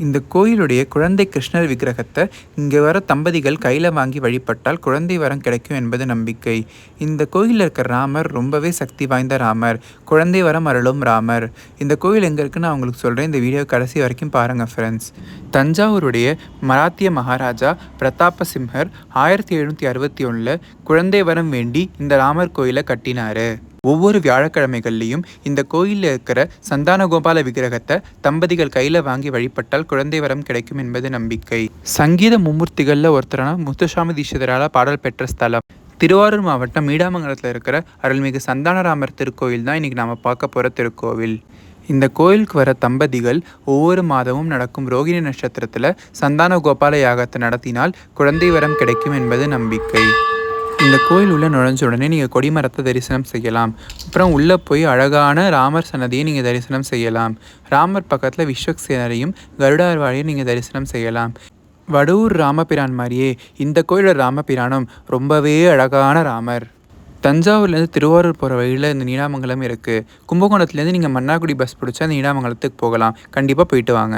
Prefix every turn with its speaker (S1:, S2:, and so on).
S1: இந்த கோயிலுடைய குழந்தை கிருஷ்ணர் விக்கிரகத்தை இங்கே வர தம்பதிகள் கையில் வாங்கி வழிபட்டால் குழந்தை வரம் கிடைக்கும் என்பது நம்பிக்கை. இந்த கோயிலில் இருக்கிற ராமர் ரொம்பவே சக்தி வாய்ந்த ராமர், குழந்தை வரம் அருளும் ராமர். இந்த கோயில் எங்கே இருக்குன்னு நான் உங்களுக்கு சொல்கிறேன். இந்த வீடியோ கடைசி வரைக்கும் பாருங்கள் ஃப்ரெண்ட்ஸ். தஞ்சாவூருடைய மராத்திய மகாராஜா பிரதாப சிம்ஹர் 1761 குழந்தை வரம் வேண்டி இந்த ராமர் கோயிலை கட்டினார். ஒவ்வொரு வியாழக்கிழமைகள்லையும் இந்த கோயிலில் இருக்கிற சந்தான கோபால விக்கிரகத்தை தம்பதிகள் கையில் வாங்கி வழிபட்டால் குழந்தை வரம் கிடைக்கும் என்பது நம்பிக்கை. சங்கீத மும்மூர்த்திகளில் ஒருத்தரான முத்துசாமி தீட்சிதரால் பாடல் பெற்ற ஸ்தலம் திருவாரூர் மாவட்டம் மீடாமங்கலத்தில் இருக்கிற அருள்மிகு சந்தானராமர் திருக்கோயில் தான் இன்றைக்கி நாம் பார்க்க போகிற திருக்கோவில். இந்த கோயிலுக்கு வர தம்பதிகள் ஒவ்வொரு மாதமும் நடக்கும் ரோகிணி நட்சத்திரத்தில் சந்தான கோபால யாகத்தை நடத்தினால் குழந்தை வரம் கிடைக்கும் என்பது நம்பிக்கை. இந்த கோயில் உள்ளே நுழைஞ்ச உடனே நீங்கள் கொடிமரத்தை தரிசனம் செய்யலாம். அப்புறம் உள்ளே போய் அழகான ராமர் சன்னதியை நீங்கள் தரிசனம் செய்யலாம். ராமர் பக்கத்தில் விஸ்வக்சேனரையும் கருடாழ்வாரையும் நீங்கள் தரிசனம் செய்யலாம். வடூர் ராமபிரான் மாதிரியே இந்த கோயிலோட ராமபிரானும் ரொம்பவே அழகான ராமர். தஞ்சாவூர்லேருந்து திருவாரூர் போகிற வழியில் இந்த நீடாமங்கலம் இருக்குது. கும்பகோணத்துலேருந்து நீங்கள் மன்னார்குடி பஸ் பிடிச்சா அந்த நீடாமங்கலத்துக்கு போகலாம். கண்டிப்பாக போயிட்டு வாங்க.